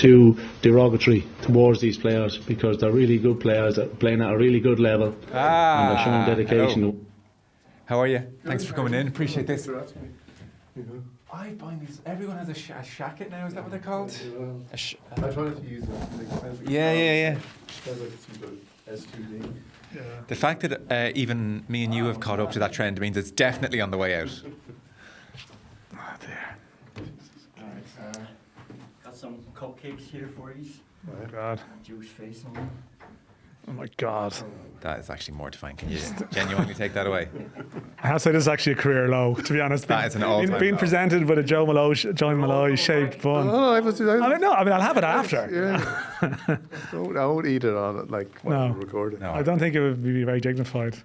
too derogatory towards these players, because they're really good players that are playing at a really good level and they're showing dedication. Hello. How are you? Thanks for coming in. Appreciate this. I find these. Everyone has a shacket now. Is that what they're called? I tried to use it. Yeah. Sounds like it's some good S2D. Yeah. The fact that even me and you have caught up to that trend means it's definitely on the way out. Oh dear. Alright, got some cupcakes here for you. Right. God. Jewish face on them. Oh my God. That is actually mortifying. Can you genuinely take that away? I have to say this is actually a career low, to be honest. That is an all-time being low. presented with a Joe Molloy shaped bun. I mean, I'll have it after. Yeah. I won't eat it on it while we're recording. No. I don't think it would be very dignified.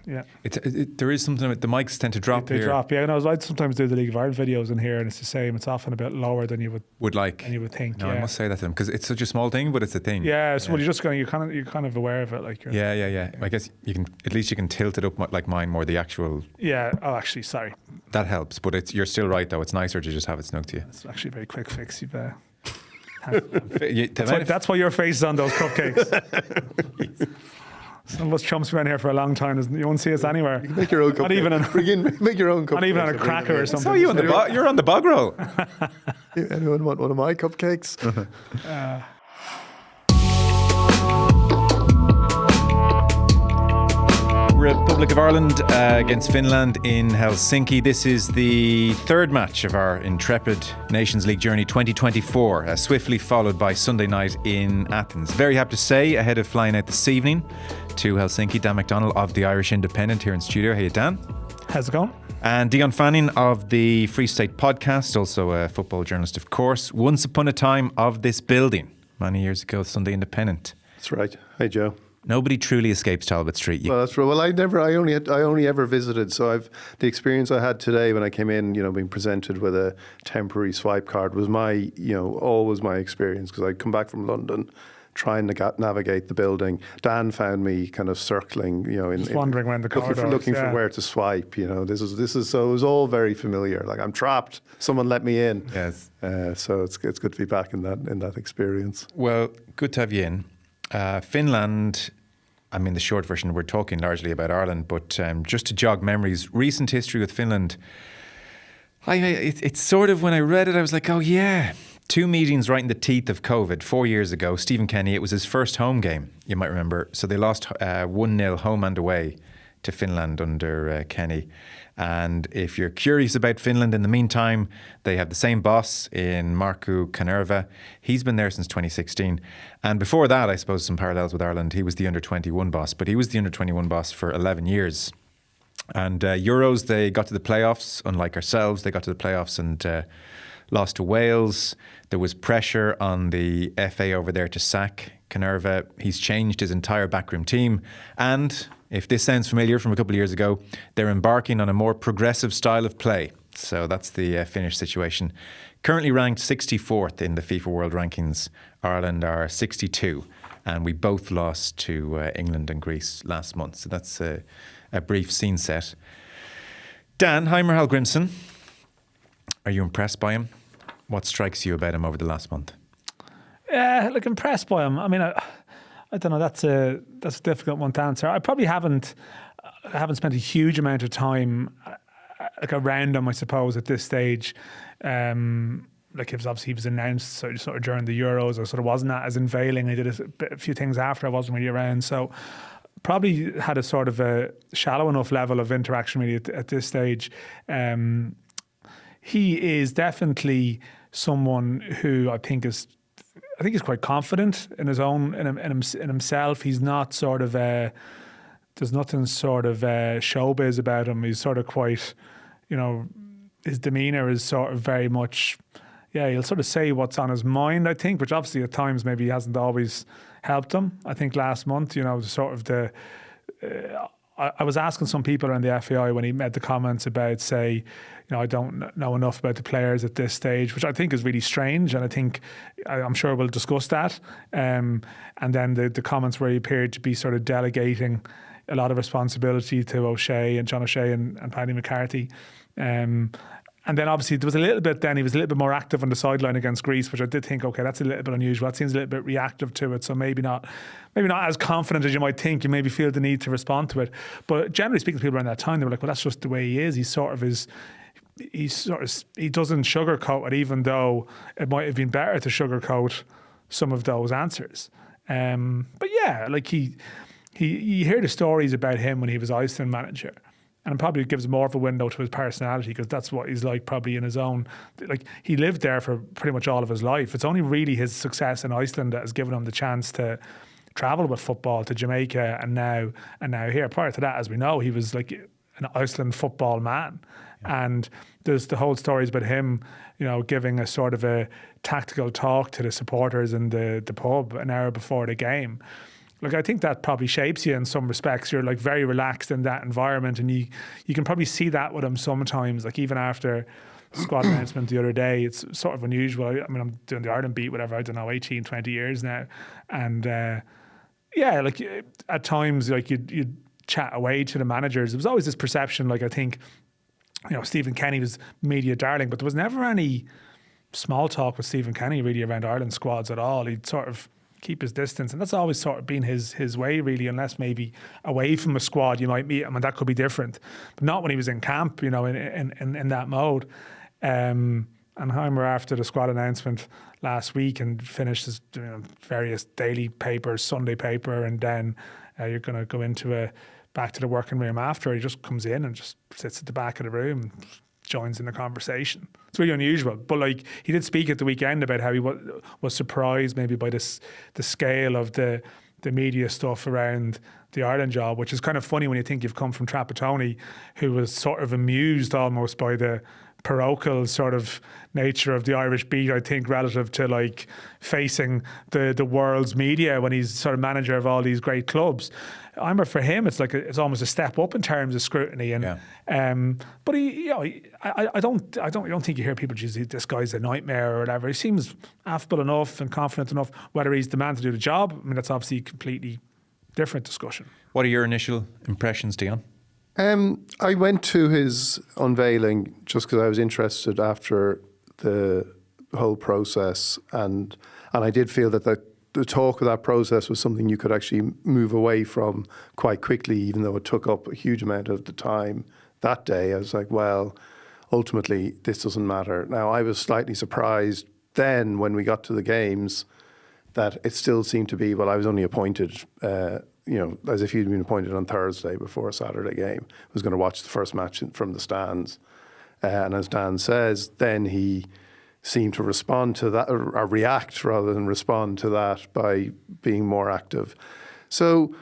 Yeah. There is something about the mics tend to drop They here. drop, yeah. I sometimes do the League of Ireland videos in here, and it's the same. It's often a bit lower than you would like. than you would think. No, yeah. I must say that to them because it's such a small thing, but it's a thing. Yeah, so well, you're kind of aware of it, like. Yeah. I guess you can tilt it up like mine more. The actual. Yeah. Oh, actually, sorry. That helps, but you're still right though. It's nicer to just have it snug to you. It's actually a very quick fix. You've. That's why your face is on those cupcakes. Some of us chumps been here for a long time. You won't see us anywhere. You can make your own cupcake. Make your own cupcake. Not even on a cracker or something. So you're on the bog roll. Anyone want one of my cupcakes? Republic of Ireland against Finland in Helsinki. This is the third match of our intrepid Nations League journey 2024, swiftly followed by Sunday night in Athens. Very happy to say, ahead of flying out this evening to Helsinki, Dan McDonnell of the Irish Independent here in studio. Hey, Dan. How's it going? And Dion Fanning of the Free State podcast, also a football journalist, of course. Once upon a time of this building, many years ago, Sunday Independent. That's right. Hey, Joe. Nobody truly escapes Talbot Street. Well, that's right. Well, I only ever visited. So the experience I had today when I came in, being presented with a temporary swipe card was always my experience, because I'd come back from London trying to navigate the building. Dan found me kind of circling, wondering when the corridor looking for where to swipe. This is so it was all very familiar. Like, I'm trapped. Someone let me in. Yes. So it's good to be back in that experience. Well, good to have you in. Finland, the short version, we're talking largely about Ireland, but just to jog memories, recent history with Finland, it's sort of, when I read it, I was like, oh yeah, 2 meetings right in the teeth of COVID 4 years ago. Stephen Kenny, it was his first home game, you might remember. So they lost 1-0 home and away to Finland under Kenny. And if you're curious about Finland, in the meantime, they have the same boss in Markku Kanerva. He's been there since 2016. And before that, I suppose some parallels with Ireland. He was the under-21 boss, but he was the under-21 boss for 11 years. And Euros, they got to the playoffs. Unlike ourselves, they got to the playoffs and lost to Wales. There was pressure on the FA over there to sack Kanerva. He's changed his entire backroom team. And if this sounds familiar from a couple of years ago, they're embarking on a more progressive style of play. So that's the Finnish situation. Currently ranked 64th in the FIFA World Rankings. Ireland are 62. And we both lost to England and Greece last month. So that's a brief scene set. Dan, Heimir Hallgrímsson, are you impressed by him? What strikes you about him over the last month? Impressed by him. I don't know. That's a difficult one to answer. I probably haven't spent a huge amount of time around him, I suppose, at this stage. He was announced sort of during the Euros. I sort of wasn't as unveiling. I did a few things after. I wasn't really around, so probably had a sort of a shallow enough level of interaction really at this stage. He is definitely someone who I think is quite confident in his own in himself. He's not sort of there's nothing sort of showbiz about him. He's sort of quite, his demeanour is sort of very much, he'll sort of say what's on his mind, I think, which obviously at times maybe hasn't always helped him. I think last month, sort of I was asking some people around the FAI when he made the comments about, say, I don't know enough about the players at this stage, which I think is really strange. And I think, I'm sure we'll discuss that. And then the comments where he appeared to be sort of delegating a lot of responsibility to O'Shea and John O'Shea and Paddy McCarthy. And And then obviously there was a little bit then, he was a little bit more active on the sideline against Greece, which I did think, okay, that's a little bit unusual. That seems a little bit reactive to it. So maybe not as confident as you might think. You maybe feel the need to respond to it. But generally speaking to people around that time, they were like, well, that's just the way he is. He doesn't sugarcoat it, even though it might have been better to sugarcoat some of those answers. But yeah, like you hear the stories about him when he was Iceland manager, and it probably gives more of a window to his personality, because that's what he's like probably in his own, like he lived there for pretty much all of his life. It's only really his success in Iceland that has given him the chance to travel with football to Jamaica and now here. Prior to that, as we know, he was like an Iceland football man. And there's the whole stories about him, giving a sort of a tactical talk to the supporters in the pub an hour before the game. Like, I think that probably shapes you in some respects. You're like very relaxed in that environment, and you can probably see that with him sometimes. Like even after squad announcement the other day, it's sort of unusual. I mean, I'm doing the Ireland beat, whatever, I don't know, 18, 20 years now. And like at times, like you'd chat away to the managers. There was always this perception, like I think, Stephen Kenny was media darling, but there was never any small talk with Stephen Kenny really around Ireland squads at all. He'd sort of keep his distance, and that's always sort of been his way really, unless maybe away from a squad you might meet him and that could be different, but not when he was in camp, in that mode. And Heimir, after the squad announcement last week, and finished his various daily papers, Sunday paper, and then you're going to go into back to the working room after. He just comes in and just sits at the back of the room and joins in the conversation. It's really unusual, but like he did speak at the weekend about how he was surprised maybe by the scale of the media stuff around the Ireland job, which is kind of funny when you think you've come from Trapattoni, who was sort of amused almost by the parochial sort of nature of the Irish beat, I think, relative to like facing the world's media when he's sort of manager of all these great clubs. For him, it's like it's almost a step up in terms of scrutiny, and but I don't think you hear people, geez, this guy's a nightmare or whatever. He seems affable enough and confident enough. Whether he's the man to do the job, I mean, that's obviously a completely different discussion. What are your initial impressions, Dion? I went to his unveiling just because I was interested after the whole process, and I did feel that the talk of that process was something you could actually move away from quite quickly, even though it took up a huge amount of the time that day. I was like, well, ultimately, this doesn't matter. Now, I was slightly surprised then when we got to the games that it still seemed to be, well, I was only appointed, as if he'd been appointed on Thursday before a Saturday game. I was going to watch the first match from the stands. And as Dan says, then he seemed to respond to that, or react rather than respond to that by being more active. So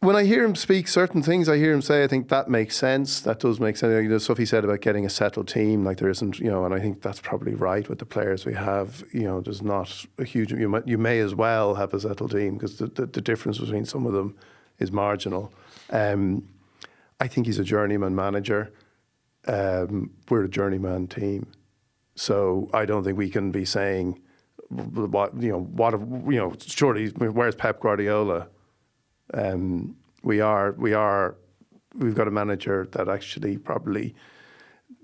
when I hear him speak certain things, I hear him say, I think that makes sense. That does make sense. The stuff he said about getting a settled team, like there isn't, and I think that's probably right with the players we have. There's not a huge, you may as well have a settled team because the difference between some of them is marginal. I think he's a journeyman manager. We're a journeyman team. So I don't think we can be saying, surely, where's Pep Guardiola? We've got a manager that actually probably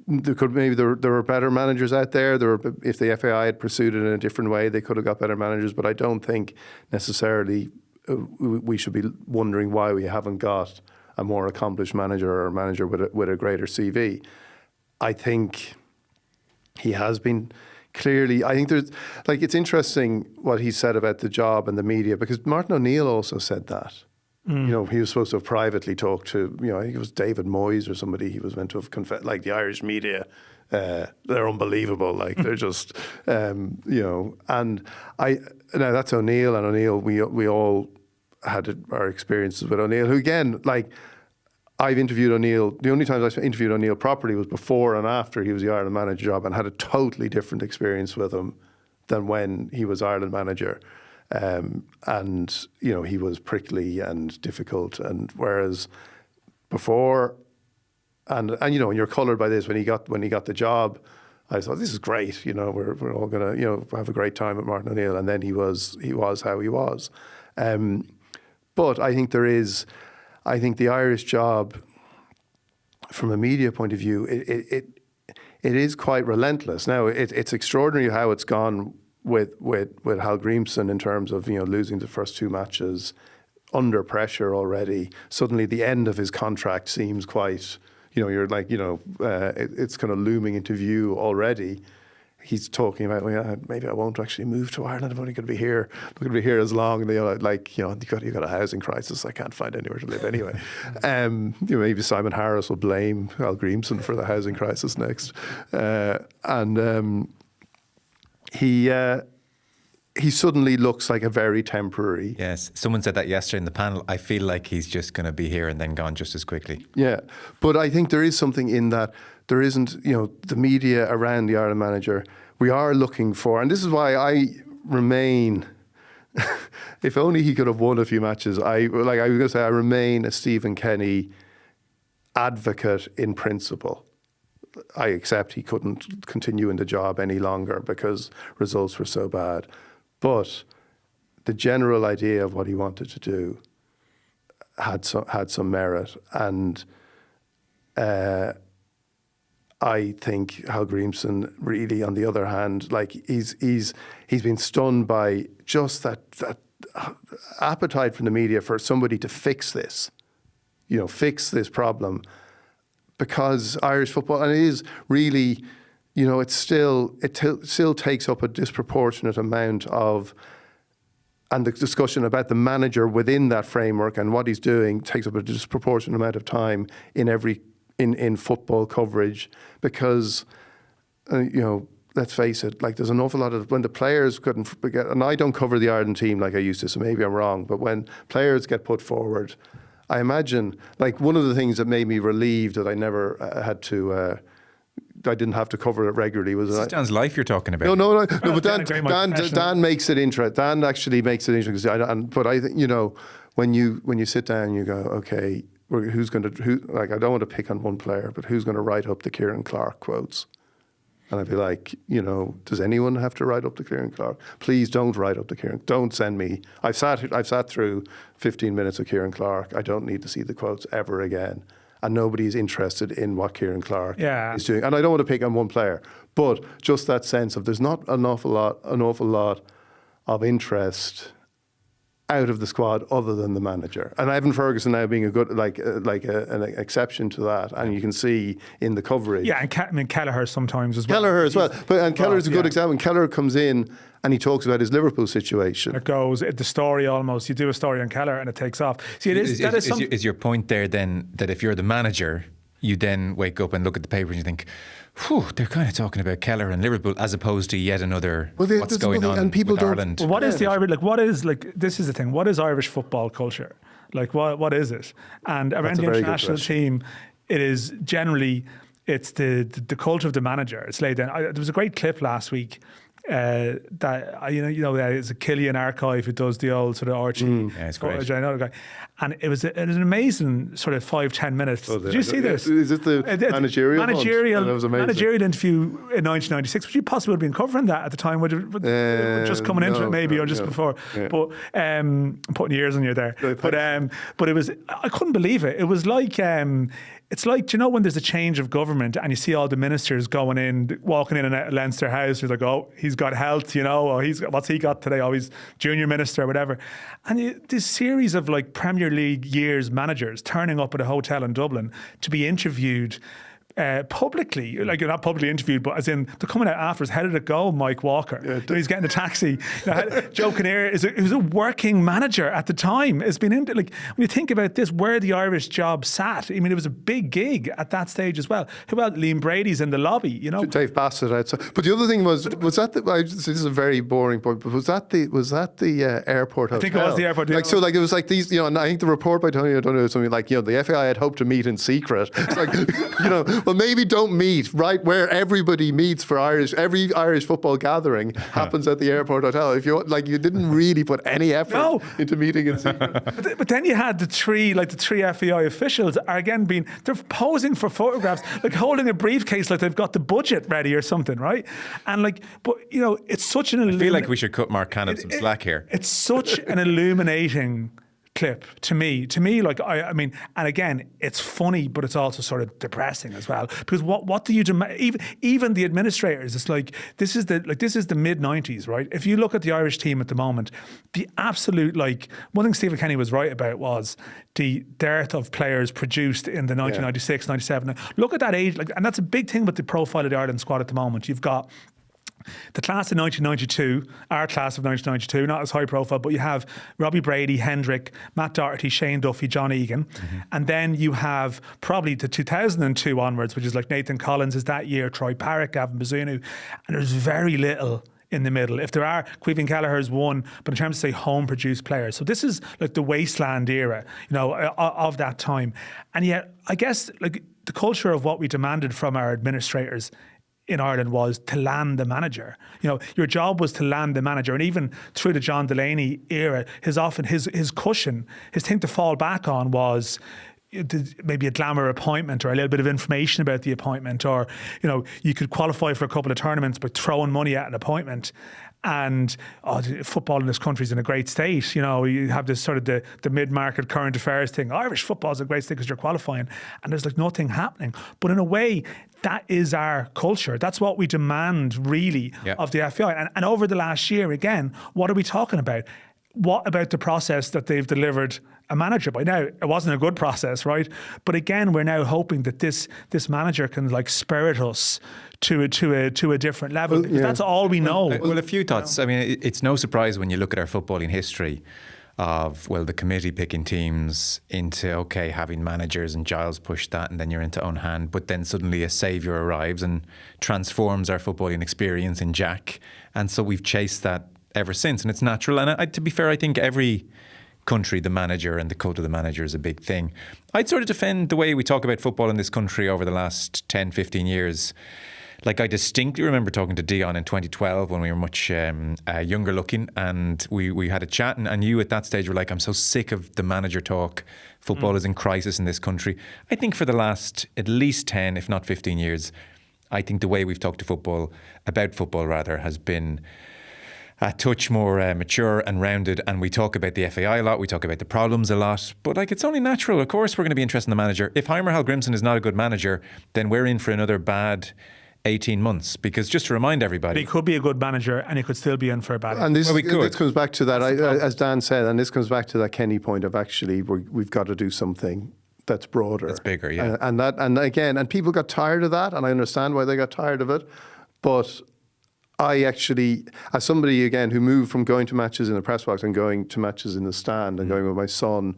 there were better managers out there. If the FAI had pursued it in a different way, they could have got better managers. But I don't think necessarily we should be wondering why we haven't got a more accomplished manager or a manager with a greater CV. I think he has been clearly. I think there's it's interesting what he said about the job and the media, because Martin O'Neill also said that. He was supposed to have privately talked to, I think it was David Moyes or somebody he was meant to have confessed, like the Irish media, they're unbelievable. Like they're just, and now that's O'Neill, and O'Neill, we all had our experiences with O'Neill, who again, I've interviewed O'Neill. The only times I interviewed O'Neill properly was before and after he was the Ireland manager job, and had a totally different experience with him than when he was Ireland manager. He was prickly and difficult, and whereas before, and you're coloured by this, when he got the job, I thought, this is great. We're all gonna have a great time with Martin O'Neill, and then he was how he was. But I think the Irish job, from a media point of view, it is quite relentless. Now, it's extraordinary how it's gone with Hallgrímsson in terms of, losing the first 2 matches under pressure already. Suddenly the end of his contract seems quite, you're like, it's kind of looming into view already. He's talking about, maybe I won't actually move to Ireland. I'm only going to be here. I'm going to be here as long. And you've got a housing crisis. I can't find anywhere to live anyway. Maybe Simon Harris will blame Hallgrímsson for the housing crisis next. He suddenly looks like a very temporary. Yes, someone said that yesterday in the panel. I feel like he's just going to be here and then gone just as quickly. Yeah, but I think there is something in that. There isn't, the media around the Ireland manager. We are looking for, and this is why I remain. If only he could have won a few matches. I was going to say, I remain a Stephen Kenny advocate in principle. I accept he couldn't continue in the job any longer because results were so bad. But the general idea of what he wanted to do had some merit, and I think Hallgrímsson really, on the other hand, he's been stunned by just that appetite from the media for somebody to fix this, fix this problem, because Irish football, and it is really, it still takes up a disproportionate amount of, and the discussion about the manager within that framework and what he's doing takes up a disproportionate amount of time in football coverage, because let's face it, there's an awful lot of, when the players couldn't get, and I don't cover the Ireland team like I used to, so maybe I'm wrong, but when players get put forward, I imagine, one of the things that made me relieved that I never had to, I didn't have to cover it regularly was... This is Dan's life you're talking about. No, but Dan makes it interesting. Dan actually makes it interesting. But I think, when you sit down, you go, okay, I don't want to pick on one player, but who's going to write up the Kieran Clark quotes? And I'd be like, does anyone have to write up the Kieran Clark? Please don't write up the Kieran. Don't send me. I've sat through 15 minutes of Kieran Clark. I don't need to see the quotes ever again. And nobody's interested in what Kieran Clark is doing. And I don't want to pick on one player, but just that sense of there's not an awful lot of interest out of the squad other than the manager. And Evan Ferguson now being a good, an exception to that. And you can see in the coverage. Yeah, and Kelleher sometimes as well. Kelleher as well. But Kelleher's a good example. And Kelleher comes in and he talks about his Liverpool situation. It goes, the story almost, you do a story on Kelleher and it takes off. See, is your point there then that if you're the manager, you then wake up and look at the paper and you think, whew, they're kind of talking about Kelleher and Liverpool as opposed to yet another what's going on and people with Ireland. Well, what is the Irish, this is the thing, what is Irish football culture? What is it? And around the international team, it is generally, it's the culture of the manager. It's laid down. There was a great clip last week there's a Killian archive who does the old sort of Archie. Yeah, it's great. I know the guy. And it was an amazing sort of 5-10 minutes. Did you see this? Is it the managerial interview in 1996? Would you possibly have been covering that at the time? Just coming into it maybe, or just before? Yeah. But putting years on you there. But it was, I couldn't believe it. It was like... it's like, when there's a change of government and you see all the ministers walking in and out of Leinster House, you're like, oh, he's got health, or what's he got today? Oh, he's junior minister or whatever. And this series of Premier League years managers turning up at a hotel in Dublin to be interviewed publicly, not publicly interviewed, but as in they're coming out afterwards. How did it go, Mike Walker? Yeah, he's getting a taxi. Joe Kinnear was a working manager at the time. It's been when you think about this, where the Irish job sat. I mean, it was a big gig at that stage as well. Who else? Liam Brady's in the lobby. Dave Bassett outside. But the other thing was that this is a very boring point. But was that the airport hotel? I think it was the airport. It was like these. And I think the report by Tony O'Donoghue was something like, the FAI had hoped to meet in secret. It's like, well, maybe don't meet right where everybody meets for every Irish football gathering happens at the airport hotel. If you you didn't really put any effort into meeting in secret. But then you had the three FAI officials are again they're posing for photographs, holding a briefcase like they've got the budget ready or something, right? And it's such an. I feel like we should cut Mark Cannon some slack here. It's such an illuminating clip to me, like I mean, and again, it's funny, but it's also sort of depressing as well, because what do you demand? Even the administrators, it's like this is the mid 90s, right? If you look at the Irish team at the moment, the absolute, like, one thing Stephen Kenny was right about was the dearth of players produced in the 1996, 97. Look at that age, like, and that's a big thing with the profile of the Ireland squad at the moment. You've got the class of 1992, our class of 1992, not as high profile, but you have Robbie Brady, Hendrick, Matt Doherty, Shane Duffy, John Egan. And then you have probably the 2002 onwards, which is like Nathan Collins is that year, Troy Parrott, Gavin Bazunu. And there's very little in the middle. If there are, Caoimhín Kelleher's one, but in terms of, say, home-produced players. So this is like the wasteland era, of that time. And yet, I guess, like, the culture of what we demanded from our administrators in Ireland was to land the manager. Your job was to land the manager. And even through the John Delaney era, his cushion, his thing to fall back on was maybe a glamour appointment or a little bit of information about the appointment, or, you could qualify for a couple of tournaments by throwing money at an appointment. And football in this country is in a great state. You have this sort of the mid-market current affairs thing. Irish football is a great state because you're qualifying, and there's like nothing happening. But in a way, that is our culture. That's what we demand, really, of the FAI. And over the last year, again, what are we talking about? What about the process that they've delivered a manager by? Now, it wasn't a good process, right? But again, we're now hoping that this manager can, like, spirit us to a different level, because that's all we know. Well, a few thoughts. I mean, it's no surprise when you look at our footballing history of, the committee picking teams into, having managers, and Giles pushed that, and then you're into own hand, but then suddenly a saviour arrives and transforms our footballing experience in Jack. And so we've chased that ever since, and it's natural. And to be fair, I think every country, the manager and the cult of the manager is a big thing. I'd sort of defend the way we talk about football in this country over the last 10, 15 years. Like, I distinctly remember talking to Dion in 2012 when we were much younger looking, and we had a chat, and you at that stage were like, I'm so sick of the manager talk. Football is in crisis in this country. I think for the last at least 10, if not 15 years, I think the way we've talked about football has been a touch more mature and rounded, and we talk about the FAI a lot, we talk about the problems a lot, but, like, it's only natural. Of course we're going to be interested in the manager. If Heimir Hallgrímsson is not a good manager, then we're in for another bad 18 months, because just to remind everybody, he could be a good manager and he could still be in for a bad. And this comes back to that, as Dan said, and this comes back to that Kenny point of, actually, we've got to do something that's broader, that's bigger, yeah. And people got tired of that, and I understand why they got tired of it, but I actually, as somebody, again, who moved from going to matches in the press box and going to matches in the stand and going with my son,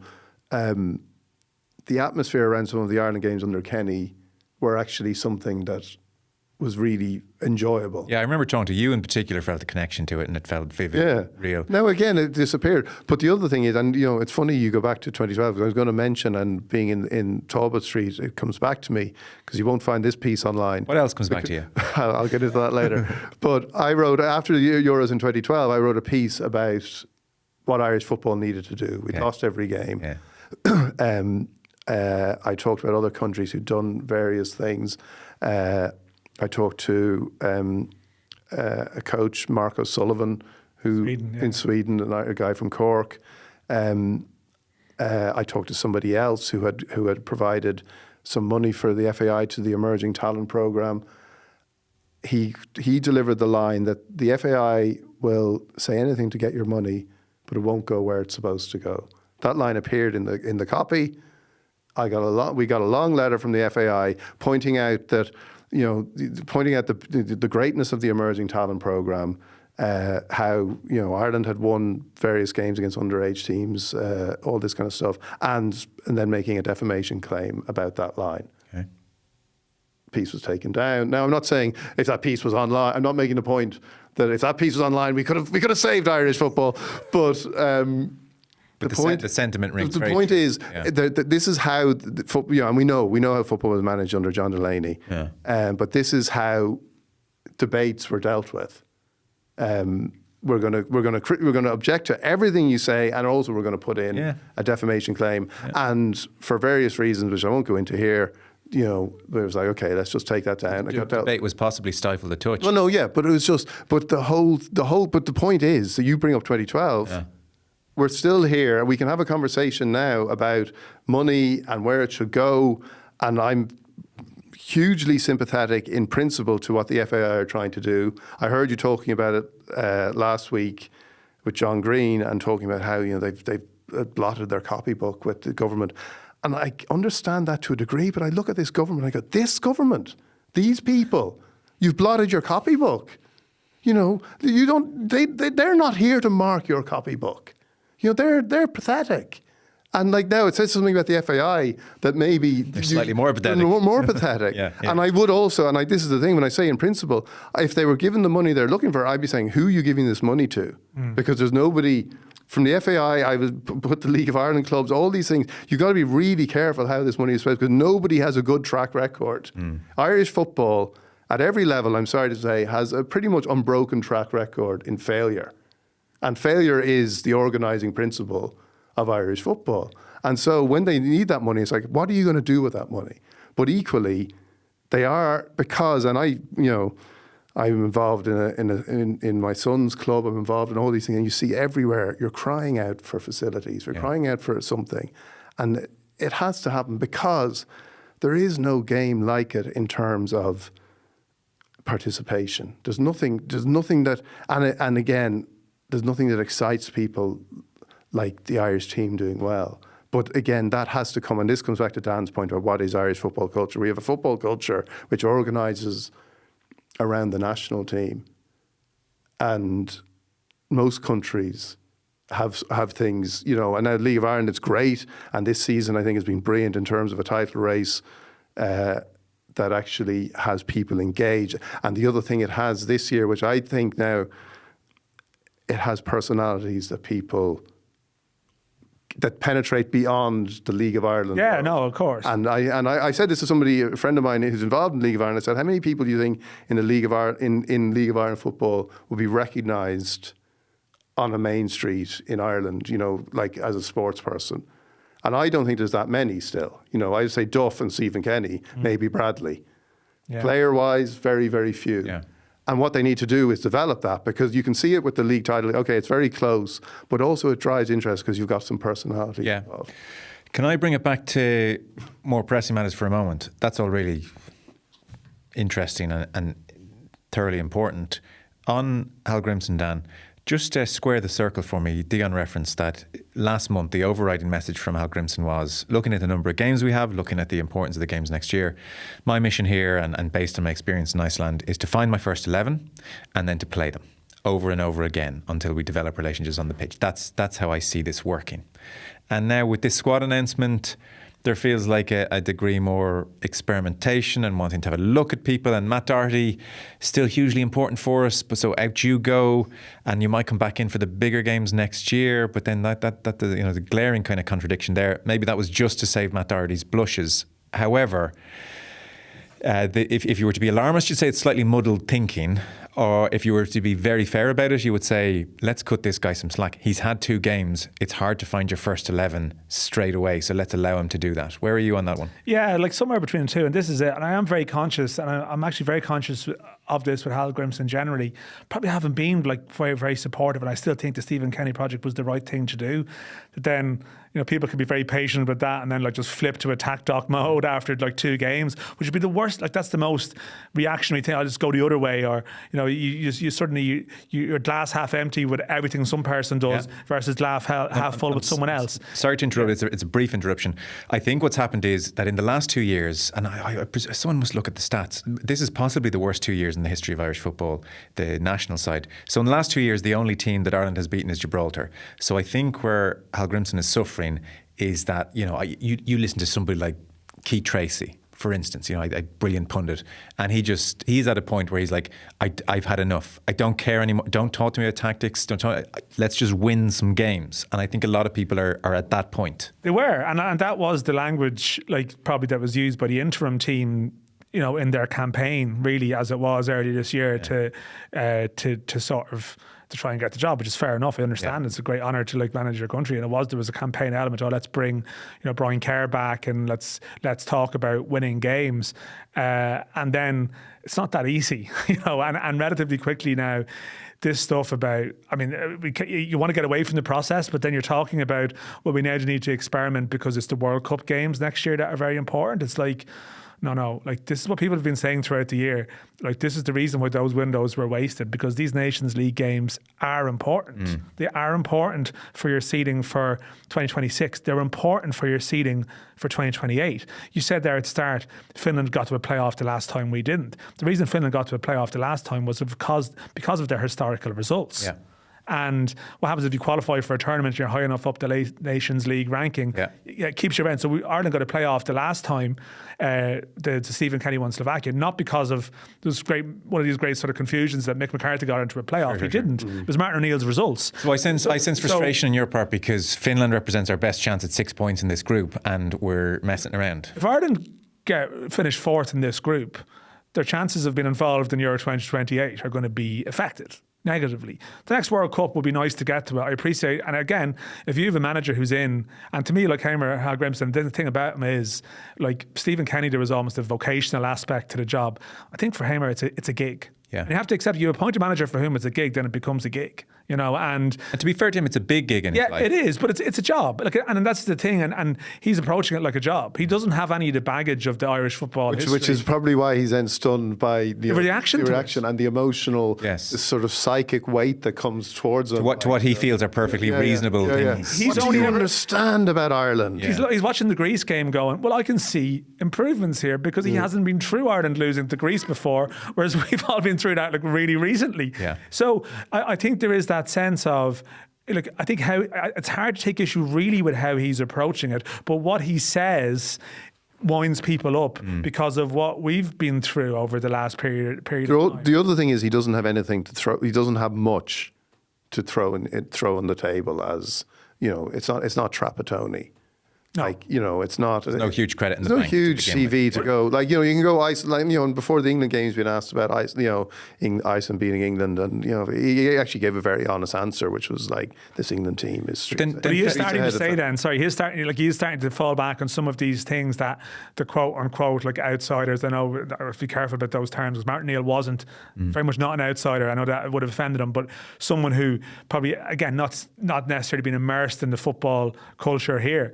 the atmosphere around some of the Ireland games under Kenny were actually something that was really enjoyable. Yeah, I remember talking to you in particular, felt a connection to it, and it felt vivid, real. Now, again, it disappeared. But the other thing is, and it's funny you go back to 2012, because I was going to mention, and being in Talbot Street, it comes back to me, because you won't find this piece online. What else comes back to you? I'll get into that later. But I wrote, after the Euros in 2012, I wrote a piece about what Irish football needed to do. We'd lost every game. I talked about other countries who'd done various things. I talked to a coach, Marco Sullivan, who in Sweden, a guy from Cork. I talked to somebody else who had provided some money for the FAI to the Emerging Talent Programme. He delivered the line that the FAI will say anything to get your money, but it won't go where it's supposed to go. That line appeared in the copy. We got a long letter from the FAI pointing out that, pointing out the greatness of the Emerging Talent Programme, how Ireland had won various games against underage teams, all this kind of stuff, and then making a defamation claim about that line. Okay. Piece was taken down. Now, I'm not saying if that piece was online. I'm not making the point that if that piece was online, we could have saved Irish football, but. The sentiment rings. The point is that this is how, and we know how football was managed under John Delaney. Yeah. But this is how debates were dealt with. We're going to object to everything you say, and also we're going to put in a defamation claim. Yeah. And for various reasons, which I won't go into here, it was like, okay, let's just take that down. The debate was possibly stifled a touch. Well, no, yeah, but it was just, but the point is, so you bring up 2012. Yeah. we're still here. We can have a conversation now about money and where it should go. And I'm hugely sympathetic in principle to what the FAI are trying to do. I heard you talking about it last week with John Green and talking about how they've blotted their copybook with the government. And I understand that to a degree, but I look at this government and I go, this government, these people, you've blotted your copybook. They're not here to mark your copybook. They're pathetic. And now it says something about the FAI that maybe they're slightly more pathetic. More pathetic. Yeah. And I would also, this is the thing, when I say in principle, if they were given the money they're looking for, I'd be saying, who are you giving this money to? Because there's nobody from the FAI. I would put the League of Ireland clubs, all these things. You've got to be really careful how this money is spent because nobody has a good track record. Irish football, at every level, I'm sorry to say, has a pretty much unbroken track record in failure. And failure is the organising principle of Irish football. And so when they need that money, it's like, what are you going to do with that money? But equally, they are, because, and I'm involved in my son's club, I'm involved in all these things, and you see everywhere, you're crying out for facilities, you're crying out for something. And it has to happen because there is no game like it in terms of participation. There's nothing that, and again, there's nothing that excites people like the Irish team doing well. But again, that has to come, and this comes back to Dan's point about what is Irish football culture. We have a football culture which organises around the national team, and most countries have things, and now the League of Ireland, it's great, and this season I think has been brilliant in terms of a title race that actually has people engaged. And the other thing it has this year, which I think now, it has personalities that penetrate beyond the League of Ireland. Yeah, no, of course. And I said this to somebody, a friend of mine who's involved in the League of Ireland. I said, how many people do you think in the League of Ireland, in League of Ireland football would be recognised on a main street in Ireland, as a sports person? And I don't think there's that many still. I'd say Duff and Stephen Kenny, maybe Bradley. Yeah. Player-wise, very, very few. Yeah. And what they need to do is develop that, because you can see it with the league title. Okay, it's very close, but also it drives interest because you've got some personality involved. Can I bring it back to more pressing matters for a moment? That's all really interesting and thoroughly important. On Hallgrímsson, Dan, just to square the circle for me, Dion referenced that last month the overriding message from Hallgrímsson was looking at the number of games we have, looking at the importance of the games next year. My mission here, and based on my experience in Iceland, is to find my first 11 and then to play them over and over again until we develop relationships on the pitch. That's how I see this working. And now with this squad announcement, there feels like a degree more experimentation and wanting to have a look at people. And Matt Doherty, still hugely important for us, but so out you go, and you might come back in for the bigger games next year. But then the glaring kind of contradiction there. Maybe that was just to save Matt Doherty's blushes. However, if you were to be alarmist, you'd say it's slightly muddled thinking. Or if you were to be very fair about it, you would say, let's cut this guy some slack. He's had 2 games. It's hard to find your first 11 straight away. So let's allow him to do that. Where are you on that one? Yeah, somewhere between the two. And this is it. And I am very conscious, and I'm actually very conscious of this with Hallgrímsson generally. Probably haven't been very, very supportive. And I still think the Stephen Kenny project was the right thing to do. But then, people can be very patient with that and then just flip to attack doc mode after 2 games, which would be the worst. That's the most reactionary thing. I'll just go the other way. Or, you certainly, you're glass half empty with everything some person does versus glass half full with someone else. Sorry to interrupt. It's a brief interruption. I think what's happened is that in the last 2 years, and someone must look at the stats, this is possibly the worst 2 years in the history of Irish football, the national side. So in the last 2 years, the only team that Ireland has beaten is Gibraltar. So I think where Hallgrímsson is suffering is that, you listen to somebody like Keith Tracy, for instance, a brilliant pundit, and he's at a point where he's like, I've had enough. I don't care anymore. Don't talk to me about tactics. Let's just win some games. And I think a lot of people are at that point. They were, and that was the language, probably that was used by the interim team, in their campaign, really, as it was early this year, to sort of to try and get the job, which is fair enough. I understand it's a great honour to manage your country, and there was a campaign element. Let's bring Brian Kerr back, and let's talk about winning games, and then it's not that easy, and relatively quickly now this stuff about, I mean, you want to get away from the process, but then you're talking about, well, we now need to experiment because it's the World Cup games next year that are very important. It's like, no, like this is what people have been saying throughout the year. Like this is the reason why those windows were wasted, because these Nations League games are important. They are important for your seeding for 2026. They're important for your seeding for 2028. You said there at the start, Finland got to a playoff the last time we didn't. The reason Finland got to a playoff the last time was because of their historical results. Yeah. And what happens if you qualify for a tournament, you're high enough up the Nations League ranking, it keeps you around. So Ireland got a playoff the last time, the Stephen Kenny won Slovakia, not because of one of these great sort of confusions that Mick McCarthy got into a playoff. He didn't. It was Martin O'Neill's results. So I sense frustration on your part because Finland represents our best chance at 6 points in this group and we're messing around. If Ireland finish fourth in this group, their chances of being involved in Euro 2028 are going to be affected negatively. The next World Cup would be nice to get to it. I appreciate, and again, if you have a manager who's in, and to me, like Heimir Hallgrímsson, the thing about him is, like Stephen Kenny, there was almost a vocational aspect to the job. I think for Heimir, it's a gig. Yeah. And you have to accept, you appoint a manager for whom it's a gig, then it becomes a gig, you know. And to be fair to him, it's a big gig in his life. Yeah, it is, but it's a job. Like, and that's the thing, and he's approaching it like a job. He doesn't have any of the baggage of the Irish football history. Which is probably why he's then stunned by the reaction and the emotional, sort of psychic weight that comes towards him. To what he feels are perfectly reasonable things. He's what do you understand about Ireland? Yeah. He's watching the Greece game going, well, I can see improvements here because he hasn't been through Ireland losing to Greece before, whereas we've all been through that like really recently. Yeah. So I think there is that sense of, look, I think how it's hard to take issue really with how he's approaching it, but what he says winds people up because of what we've been through over the last period of time. The other thing is he doesn't have anything to throw. He doesn't have much to throw on the table as, you know, it's not Trapattoni. No. Like, you know, it's not. There's no huge credit in the bank. There's no huge CV to go. Like, you know, you can go Iceland, like, you know, and before the England game's been asked about Iceland beating England, and, you know, he actually gave a very honest answer, which was like, this England team is. But he is starting to say then, he's starting to fall back on some of these things that the quote unquote, like outsiders, I know, I have to be careful about those terms, because Martin O'Neill wasn't very much not an outsider. I know that would have offended him, but someone who probably, again, not necessarily been immersed in the football culture here,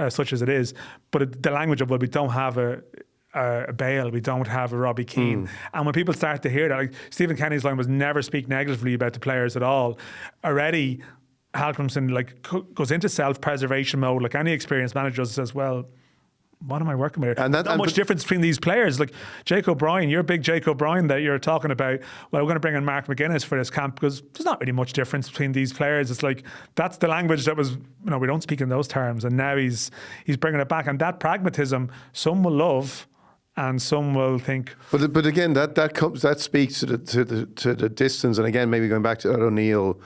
such as it is, but the language of, well, we don't have a Bale, we don't have a Robbie Keane. And when people start to hear that, like Stephen Kenny's line was never speak negatively about the players at all. Already, Hallgrímsson goes into self-preservation mode, like any experienced manager says, well, what am I working with? And there's not much difference between these players. Like Jake O'Brien, you're big Jake O'Brien that you're talking about, well, we're going to bring in Mark McGuinness for this camp because there's not really much difference between these players. It's like, that's the language that was, you know, we don't speak in those terms. And now he's bringing it back. And that pragmatism, some will love and some will think. But again, that speaks to the distance. And again, maybe going back to O'Neill,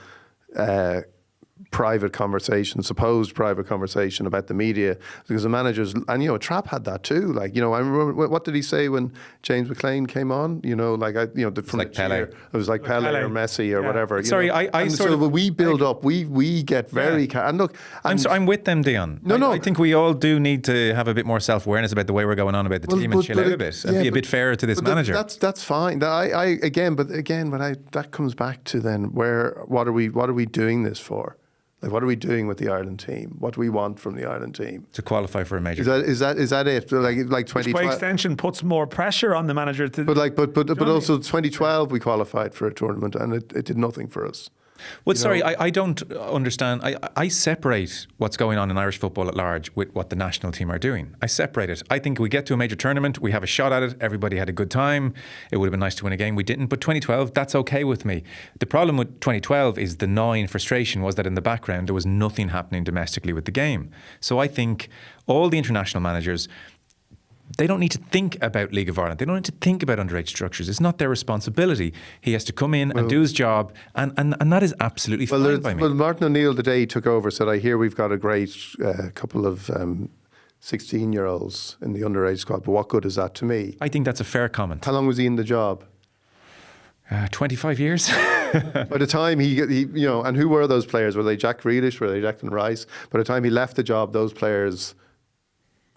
supposed private conversation about the media, because the managers, and you know, Trapp had that too. Like, you know, I remember, what did he say when James McLean came on? You know, like, from like Pele. It was like Pele or Messi or whatever. Sorry, we build up. We get very and look. I'm with them, Dion. No. I think we all do need to have a bit more self-awareness about the way we're going on about the team and chill out a bit and be a bit fairer to this manager. That's fine. That comes back to then what are we doing this for? Like, what are we doing with the Ireland team? What do we want from the Ireland team? To qualify for a major. Is that it? Like 2012. By extension, puts more pressure on the manager to. But also 2012 we qualified for a tournament and it did nothing for us. Well, sorry, I don't understand. I separate what's going on in Irish football at large with what the national team are doing. I separate it. I think we get to a major tournament, we have a shot at it, everybody had a good time, it would have been nice to win a game, we didn't. But 2012, that's okay with me. The problem with 2012 is the gnawing frustration was that in the background there was nothing happening domestically with the game. So I think all the international managers, they don't need to think about League of Ireland. They don't need to think about underage structures. It's not their responsibility. He has to come in and do his job, and that is absolutely fine by me. Well, Martin O'Neill, the day he took over, said, I hear we've got a great couple of 16-year-olds in the underage squad, but what good is that to me? I think that's a fair comment. How long was he in the job? 25 years. By the time he, you know, and who were those players? Were they Jack Grealish? Were they Declan Rice? By the time he left the job, those players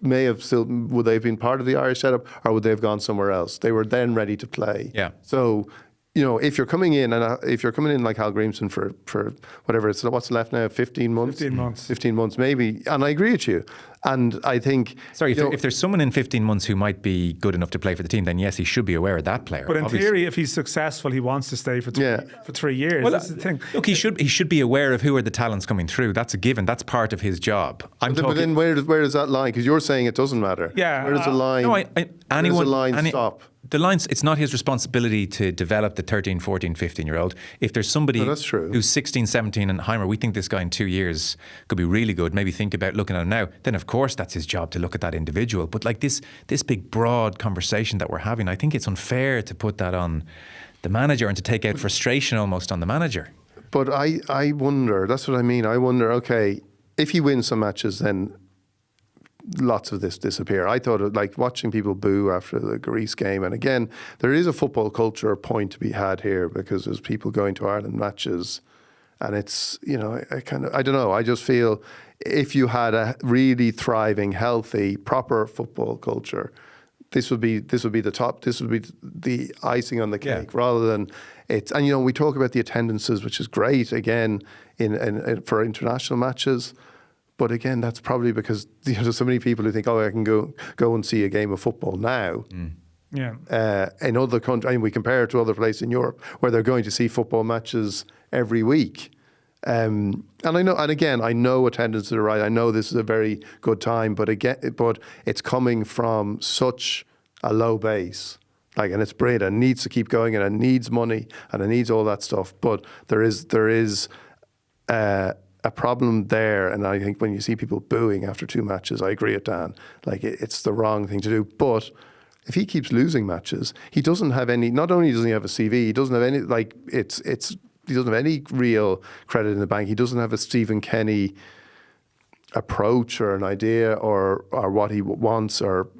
would they have been part of the Irish setup, or would they have gone somewhere else? They were then ready to play. Yeah. So you know, if you're coming in like Hallgrímsson for whatever it's what's left now, 15 months, 15 months maybe, and I agree with you, and I think if there's someone in 15 months who might be good enough to play for the team, then yes, he should be aware of that player. But in theory, if he's successful, he wants to stay for 3 years. Well, that's the thing. Look, he should be aware of who are the talents coming through. That's a given. That's part of his job. But then where does that line? Because you're saying it doesn't matter. Yeah. Where does the line? Where does the line stop? The lines, it's not his responsibility to develop the 13, 14, 15-year-old. If there's somebody who's 16, 17 and Heimir, we think this guy in 2 years could be really good, maybe think about looking at him now, then of course that's his job to look at that individual. But like this big broad conversation that we're having, I think it's unfair to put that on the manager and to take out frustration almost on the manager. But I wonder, that's what I mean. I wonder, okay, if he wins some matches, then lots of this disappear. I thought it, like watching people boo after the Greece game, and again, there is a football culture point to be had here because there's people going to Ireland matches, and it's, you know, I don't know. I just feel if you had a really thriving, healthy, proper football culture, this would be the top. This would be the icing on the cake, rather than it's. And you know, we talk about the attendances, which is great again in for international matches. But again, that's probably because there's so many people who think, oh, I can go and see a game of football now. Yeah. In other countries, I mean, we compare it to other places in Europe where they're going to see football matches every week. And I know, and again, I know attendances are right. I know this is a very good time, but it's coming from such a low base. Like, and it's brilliant and needs to keep going, and it needs money and it needs all that stuff. But there is a problem there, and I think when you see people booing after 2 matches, I agree with Dan. Like, it's the wrong thing to do. But if he keeps losing matches, he doesn't have any. Not only doesn't he have a CV, he doesn't have any. Like, he doesn't have any real credit in the bank. He doesn't have a Stephen Kenny approach or an idea or what he wants or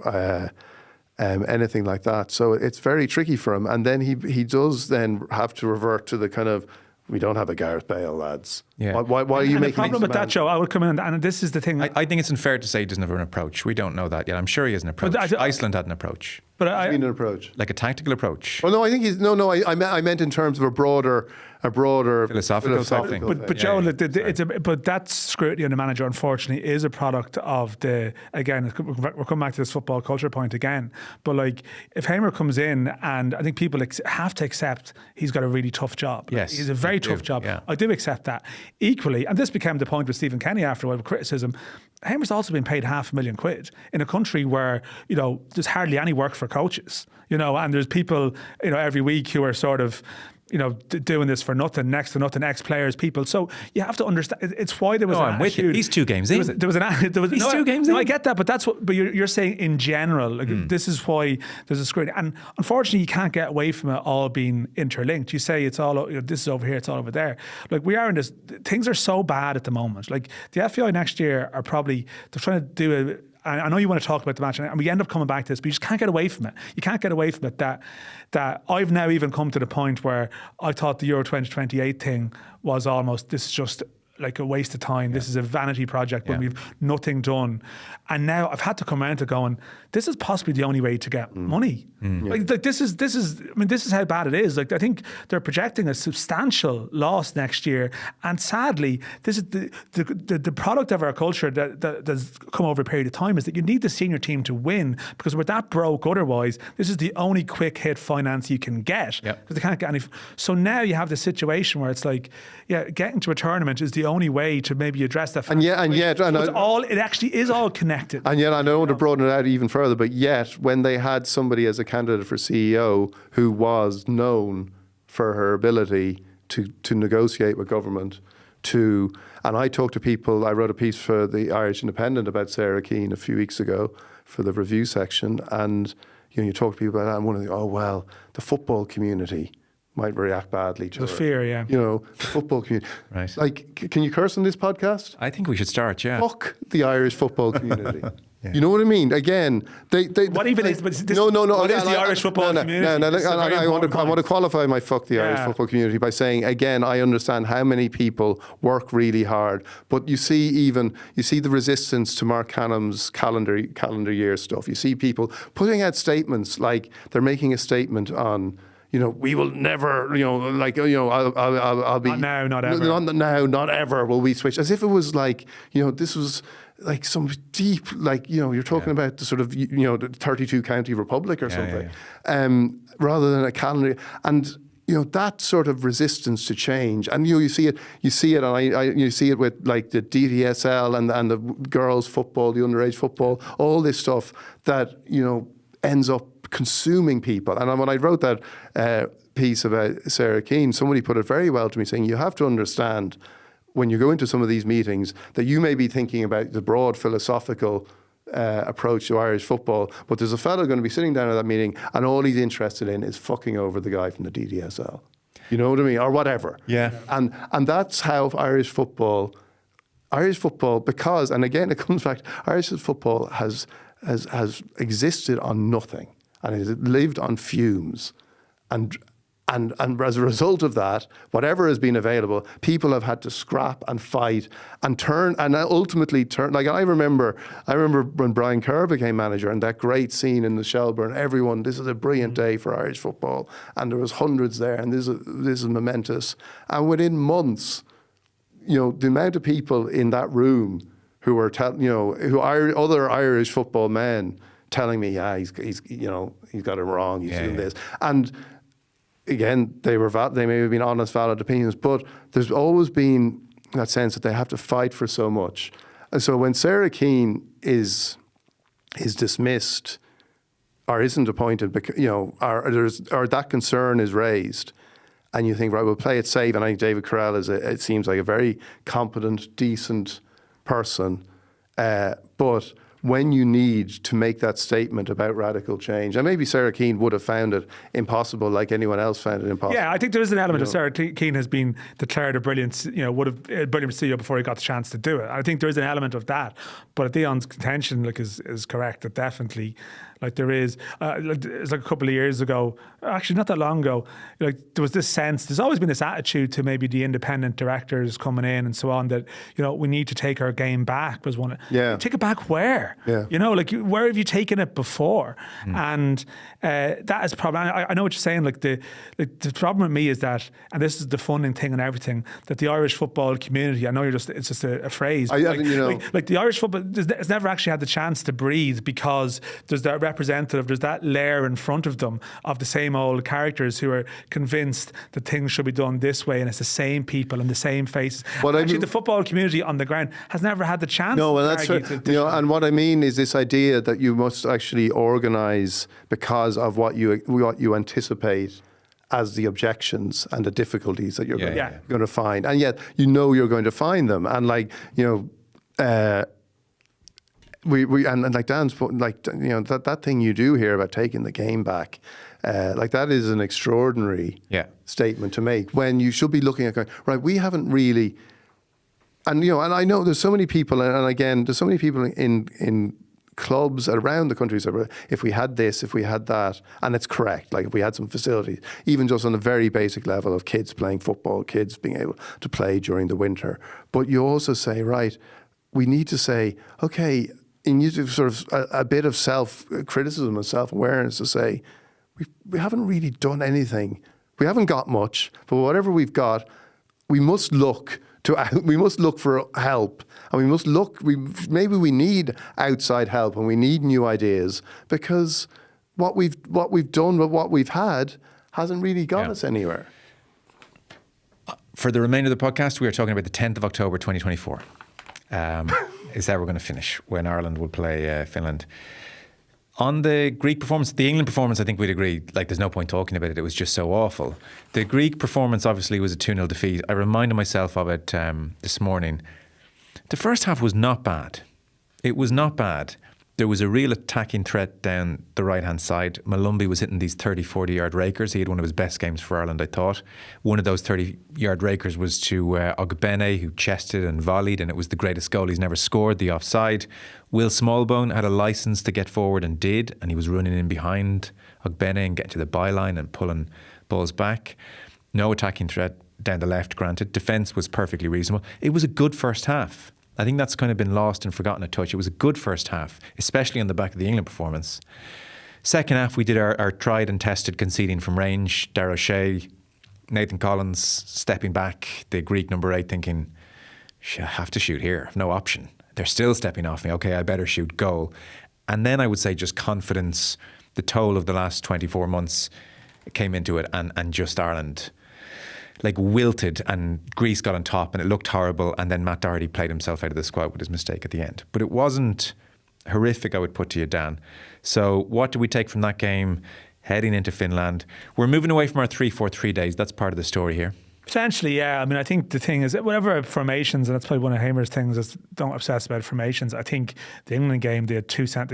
anything like that. So it's very tricky for him. And then he does then have to revert to the kind of, we don't have a Gareth Bale, lads. Yeah. Why are you making the problem with that, Joe? I would come in, and this is the thing. I think it's unfair to say he doesn't have an approach. We don't know that yet. I'm sure he has an approach. Iceland had an approach. But I mean an approach, like a tactical approach. Well, no, I think he's no. I meant in terms of a broader philosophical thing. But Joe, but that scrutiny on the manager, unfortunately, is a product of the. Again, we're coming back to this football culture point again. But like, if Heimir comes in, and I think people have to accept he's got a really tough job. Yes, he's a very tough job. Yeah. I do accept that. Equally, and this became the point with Stephen Kenny after a while with criticism. Heimir's also been paid £500,000 in a country where, you know, there's hardly any work for coaches, you know, and there's people, you know, every week who are sort of, you know, doing this for nothing, next to nothing, ex-players, people. So you have to understand, it's why there was an I'm with you. He's 2 games in. He's 2 games in. I get that, but you're saying in general, like, this is why there's a scrutiny. And unfortunately, you can't get away from it all being interlinked. You say it's all, you know, this is over here, it's all over there. Like, we are in this, things are so bad at the moment. Like, the FAI next year are probably, they're trying to do I know you want to talk about the match, and we end up coming back to this, but you just can't get away from it. You can't get away from it that I've now even come to the point where I thought the Euro 2028 thing was almost, this is just like a waste of time. Yeah. This is a vanity project when we've nothing done. And now I've had to come around to going, this is possibly the only way to get money. Like this is I mean, this is how bad it is. Like, I think they're projecting a substantial loss next year. And sadly, this is the product of our culture that's come over a period of time, is that you need the senior team to win, because we're that broke otherwise. This is the only quick hit finance you can get, because they can't get any. So now you have the situation where it's like, getting to a tournament is the only way to maybe address that. It actually is all connected. And yet, I don't want to broaden it out even further, but yet, when they had somebody as a candidate for CEO who was known for her ability to negotiate with government, and I talked to people, I wrote a piece for the Irish Independent about Sarah Keane a few weeks ago for the review section, and you talk to people about that, and one of the, the football community might react badly to the fear, the football community. Right. Like, can you curse on this podcast? I think we should start, Fuck the Irish football community. You know what I mean? Again, what even is? What is the Irish football community? I want to qualify my fuck the Irish football community by saying, again, I understand how many people work really hard, but you see the resistance to Mark Cannam's calendar year stuff. You see people putting out statements like they're making a statement on, we will never, I'll be... Not now, not ever. Not now, not ever will we switch. As if it was like, this was like some deep, you're talking about the sort of, the 32 county republic or something, rather than a calendar. And, that sort of resistance to change, and you see it, and you see it with like the DDSL and the girls' football, the underage football, all this stuff that ends up consuming people. And when I wrote that piece about Sarah Keane, somebody put it very well to me, saying you have to understand when you go into some of these meetings that you may be thinking about the broad philosophical approach to Irish football, but there's a fellow going to be sitting down at that meeting and all he's interested in is fucking over the guy from the DDSL. You know what I mean? Or whatever. Yeah. And that's how Irish football, because, and again, it comes back, Irish football has existed on nothing and has lived on fumes. And as a result of that, whatever has been available, people have had to scrap and fight and ultimately turn. Like I remember when Brian Kerr became manager and that great scene in the Shelbourne, everyone, this is a brilliant day for Irish football. And there was hundreds there and this is momentous. And within months, the amount of people in that room who were other Irish football men telling me, he's got it wrong, he's doing this. And again, they may have been honest, valid opinions, but there's always been that sense that they have to fight for so much. And so when Sarah Keane is dismissed or isn't appointed, or that concern is raised, and you think, right, we'll play it safe. And I think David Carell it seems like a very competent, decent person, but when you need to make that statement about radical change, and maybe Sarah Keane would have found it impossible like anyone else found it impossible. Yeah, I think there is an element of Sarah Keane has been declared a brilliant, would have a brilliant CEO before he got the chance to do it. I think there is an element of that, but Dion's contention is correct, that definitely there is, it's like a couple of years ago, actually not that long ago, there was this sense, there's always been this attitude to maybe the independent directors coming in and so on that, we need to take our game back was one. Yeah. Take it back where? Yeah. Where have you taken it before? And that is probably, I know what you're saying, the problem with me is that, and this is the funding thing and everything, that the Irish football community, I know it's just a phrase, but the Irish football has never actually had the chance to breathe because there's that representative, there's that layer in front of them of the same old characters who are convinced that things should be done this way, and it's the same people and the same faces. Well, actually, the football community on the ground has never had the chance. No, well, that's right. And what I mean is this idea that you must actually organise because of what you anticipate as the objections and the difficulties that you're going to find, and yet you're going to find them, and and like Dan's that thing you do here about taking the game back, that is an extraordinary statement to make when you should be looking at going, right, we haven't really, and and I know there's so many people, and again there's so many people in clubs around the country say, if we had this, if we had that, and it's correct, if we had some facilities, even just on a very basic level of kids playing football, kids being able to play during the winter, but you also say, right, we need to say, okay, and you do sort of a bit of self-criticism and self-awareness to say, we haven't really done anything. We haven't got much, but whatever we've got, we must look for help, and maybe we need outside help, and we need new ideas, because what we've done with what we've had hasn't really got us anywhere. For the remainder of the podcast, we are talking about the 10th of October 2024. Is how we're going to finish, when Ireland will play Finland. On the Greek performance, the England performance, I think we'd agree, there's no point talking about it. It was just so awful. The Greek performance obviously was a 2-0 defeat. I reminded myself of it this morning. The first half was not bad. It was not bad. There was a real attacking threat down the right-hand side. Malumbi was hitting these 30, 40-yard rakers. He had one of his best games for Ireland, I thought. One of those 30-yard rakers was to Ogbene, who chested and volleyed, and it was the greatest goal he's never scored, the offside. Will Smallbone had a licence to get forward and did, and he was running in behind Ogbene and getting to the byline and pulling balls back. No attacking threat down the left, granted. Defence was perfectly reasonable. It was a good first half. I think that's kind of been lost and forgotten a touch. It was a good first half, especially on the back of the England performance. Second half, we did our tried and tested conceding from range. Darragh O'Shea, Nathan Collins stepping back, the Greek number 8 thinking, I have to shoot here, no option. They're still stepping off me. Okay, I better shoot goal. And then I would say just confidence, the toll of the last 24 months came into it, and just Ireland like wilted, and Greece got on top and it looked horrible, and then Matt Doherty played himself out of the squad with his mistake at the end. But it wasn't horrific, I would put to you, Dan. So what do we take from that game heading into Finland? We're moving away from our 3-4-3 days. That's part of the story here. Potentially, yeah. I mean, I think the thing is that whatever formations, and that's probably one of Heimir's things, is don't obsess about formations. I think the England game, they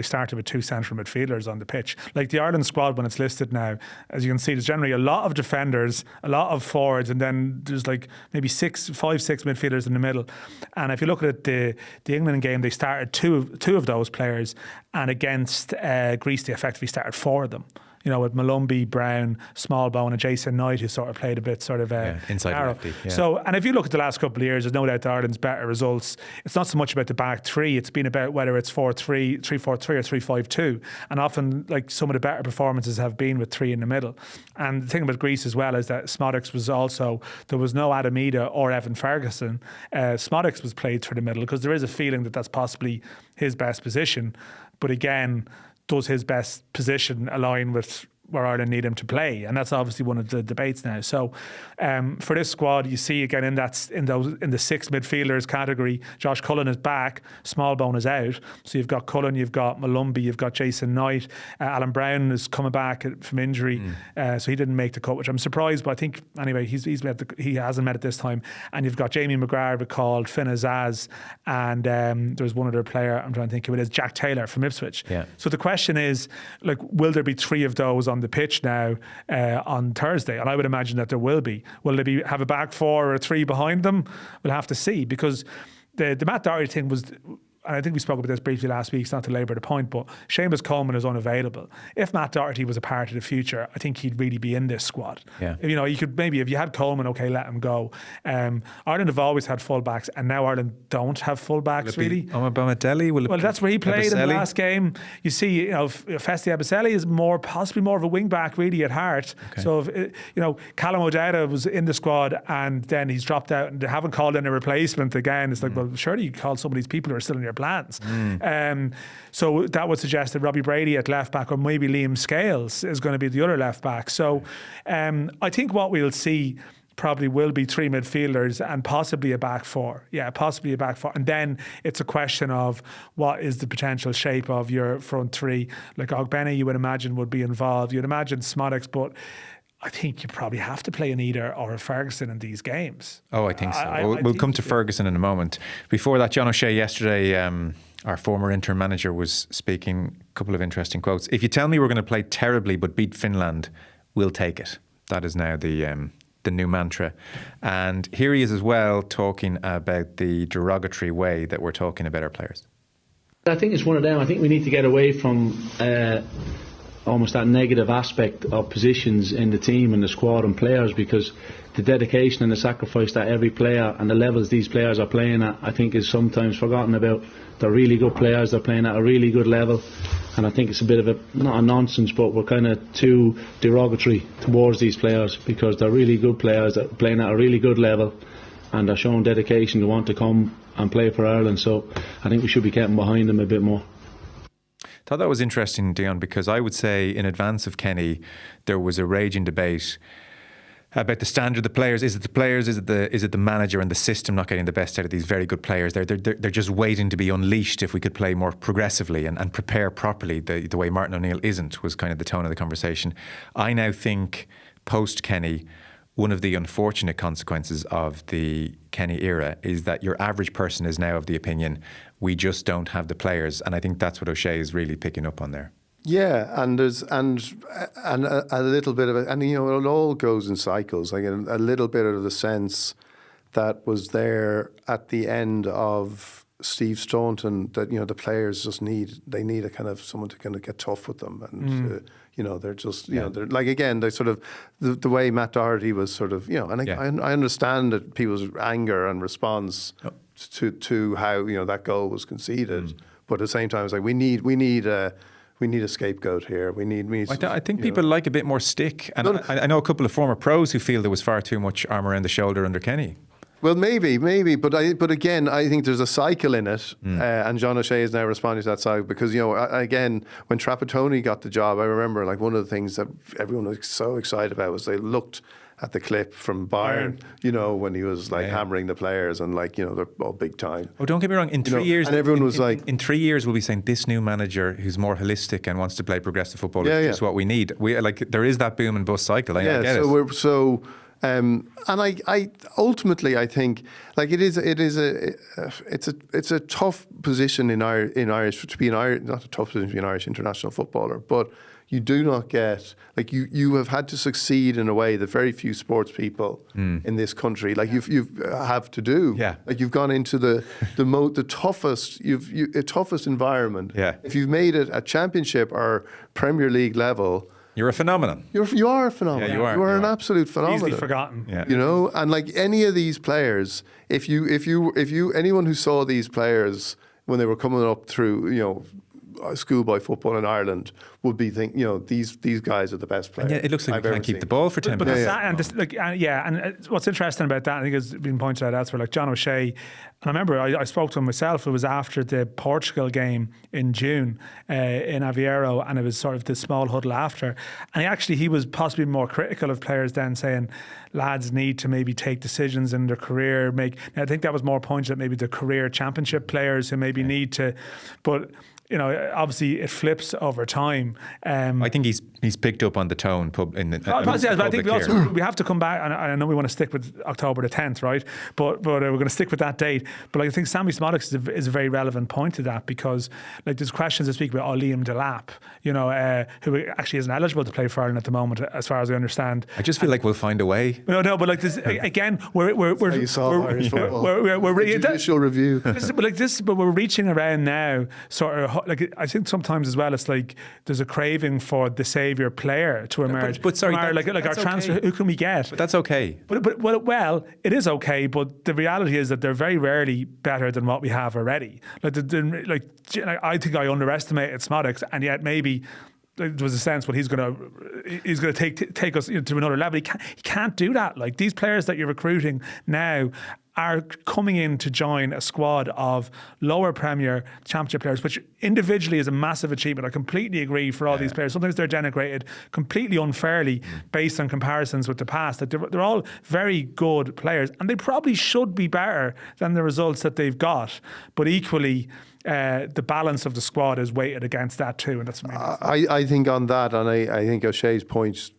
started with 2 central midfielders on the pitch. Like the Ireland squad, when it's listed now, as you can see, there's generally a lot of defenders, a lot of forwards, and then there's like maybe 5-6 midfielders in the middle. And if you look at the England game, they started two of those players, and against Greece, they effectively started 4 of them. You know, with Malumbi, Brown, Smallbone, and Jason Knight, who sort of played a bit sort of inside narrow. lefty. Yeah. So, and if you look at the last couple of years, there's no doubt that Ireland's better results. It's not so much about the back three; it's been about whether it's 4-3, 3-4-3, or 3-5-2. And often, like some of the better performances have been with 3 in the middle. And the thing about Greece as well is that Smodics was also, there was no Adamida or Evan Ferguson. Smodics was played through the middle because there is a feeling that that's possibly his best position. But again, does his best position align with where Ireland need him to play? And that's obviously one of the debates now. So for this squad, you see again in the 6 midfielders category, Josh Cullen is back, Smallbone is out. So you've got Cullen, you've got Malumbi, you've got Jason Knight. Alan Brown is coming back from injury, so he didn't make the cut, which I'm surprised. But I think anyway, he hasn't met it this time. And you've got Jamie McGrath recalled, Finn Azaz, and there's one other player I'm trying to think who it is, Jack Taylor from Ipswich. Yeah. So the question is, like, will there be 3 of those on the pitch now on Thursday? And I would imagine that there will be. Will they have a back 4 or 3 behind them? We'll have to see, because the Matt Doherty thing was, and I think we spoke about this briefly last week, it's not to labour the point, but Seamus Coleman is unavailable. If Matt Doherty was a part of the future, I think he'd really be in this squad. Yeah. You know, you could maybe, if you had Coleman, okay, let him go. Ireland have always had full-backs, and now Ireland don't have full-backs, really. Omabamidele? Well, that's where he played in the last game. You see, you know, Festi Abaseli is possibly more of a wing-back, really, at heart. Okay. So, Callum O'Dowda was in the squad, and then he's dropped out, and they haven't called in a replacement again. It's like, well, surely you call some of these people who are still in your plans. So that would suggest that Robbie Brady at left back, or maybe Liam Scales is going to be the other left back. So I think what we'll see probably will be 3 midfielders and possibly a back 4. Yeah, possibly a back 4. And then it's a question of what is the potential shape of your front 3. Like Ogbene, you would imagine, would be involved. You'd imagine Smodics, but I think you probably have to play an Eder or a Ferguson in these games. Oh, I think so. We'll come to Ferguson in a moment. Before that, John O'Shea yesterday, our former interim manager, was speaking. A couple of interesting quotes. If you tell me we're going to play terribly but beat Finland, we'll take it. That is now the new mantra. And here he is as well, talking about the derogatory way that we're talking about our players. I think it's one of them. I think we need to get away from almost that negative aspect of positions in the team and the squad and players, because the dedication and the sacrifice that every player and the levels these players are playing at, I think, is sometimes forgotten about. They're really good players, they're playing at a really good level, and I think it's a bit of not a nonsense, but we're kind of too derogatory towards these players, because they're really good players that are playing at a really good level, and they're showing dedication to want to come and play for Ireland. So I think we should be getting behind them a bit more. Thought that was interesting, Dion, because I would say in advance of Kenny, there was a raging debate about the standard of the players. Is it the players? Is it the manager and the system not getting the best out of these very good players? They're just waiting to be unleashed. If we could play more progressively and prepare properly, the way Martin O'Neill isn't, was kind of the tone of the conversation. I now think post Kenny, one of the unfortunate consequences of the Kenny era is that your average person is now of the opinion we just don't have the players, and I think that's what O'Shea is really picking up on there. Yeah, and there's and a little bit of it, and it all goes in cycles. Like a little bit of the sense that was there at the end of Steve Staunton, that the players just need a kind of someone to kind of get tough with them, and they're just they're like, again, they sort of the way Matt Doherty was sort of and I understand that people's anger and response to how that goal was conceded, but at the same time it's like we need we need a scapegoat here. We need I think people like a bit more stick. And I know a couple of former pros who feel there was far too much arm around the shoulder under Kenny. Well, maybe, but again, I think there's a cycle in it, and John O'Shea is now responding to that cycle because again, when Trapattoni got the job, I remember like one of the things that everyone was so excited about was they looked at the clip from Bayern, when he was like hammering the players and like they're all big time. Oh, don't get me wrong. In 3 years, and everyone was like, in 3 years, we'll be saying this new manager who's more holistic and wants to play progressive football is what we need. We like there is that boom and bust cycle. I get it. And I ultimately I think like it's a tough position in Irish to be an Irish, not a tough position to be an Irish international footballer, but you do not get like you have had to succeed in a way that very few sports people in this country like you have to do. Yeah. Like you've gone into the toughest environment. Yeah. If you've made it at Championship or Premier League level. You're a phenomenon. You are a phenomenon. Yeah, you are. You are an absolute phenomenon. Easily forgotten. Yeah. And like any of these players, if you anyone who saw these players when they were coming up through, schoolboy football in Ireland would be thinking, these guys are the best players. And it looks like we can't keep the ball for 10 minutes. And what's interesting about that, I think, has been pointed out elsewhere. Like John O'Shea, and I remember I spoke to him myself. It was after the Portugal game in June in Aveiro, and it was sort of the small huddle after. And he was possibly more critical of players then, saying lads need to maybe take decisions in their career. I think that was more pointed at maybe the career Championship players who maybe need to, but. Obviously it flips over time. I think he's picked up on the tone. I think we have to come back, and I know we want to stick with October the 10th, right? But we're going to stick with that date. But I think Sammy Smodics is a very relevant point to that because like there's questions this week about Liam Delap, who actually isn't eligible to play for Ireland at the moment, as far as I understand. I just feel like we'll find a way. No, but like this again, we're judicial review. But we're reaching around now, sort of. Like I think sometimes as well, it's like there's a craving for the saviour player to emerge. But sorry, like our transfer, who can we get? But that's okay. But well, it is okay. But the reality is that they're very rarely better than what we have already. I think I underestimated Smodics, and yet maybe. There was a sense, he's going to take us to another level. He can't do that. Like these players that you're recruiting now are coming in to join a squad of lower Premier Championship players, which individually is a massive achievement. I completely agree for all these players. Sometimes they're denigrated completely unfairly based on comparisons with the past. Like they're all very good players, and they probably should be better than the results that they've got. But equally, the balance of the squad is weighted against that too, and that's. I think on that, and I think O'Shea's point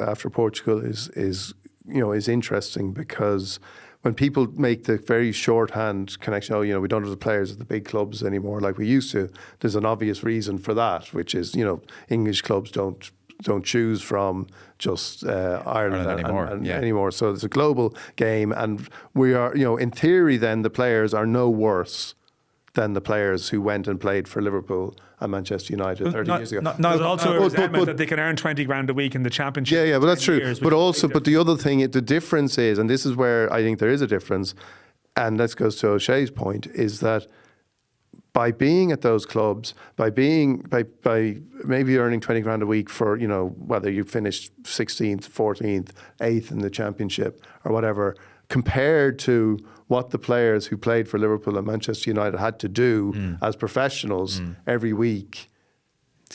after Portugal is interesting because when people make the very shorthand connection, we don't have the players at the big clubs anymore like we used to. There's an obvious reason for that, which is English clubs don't choose from just Ireland anymore. So it's a global game, and we are in theory then the players are no worse than the players who went and played for Liverpool and Manchester United 30 years ago. There's also a resentment that they can earn 20 grand a week in the Championship. Yeah, but that's true. But the other thing, the difference is, and this is where I think there is a difference, and that goes to O'Shea's point, is that by being at those clubs, by maybe earning 20 grand a week for, whether you finished 16th, 14th, 8th in the Championship or whatever, compared to what the players who played for Liverpool and Manchester United had to do as professionals every week,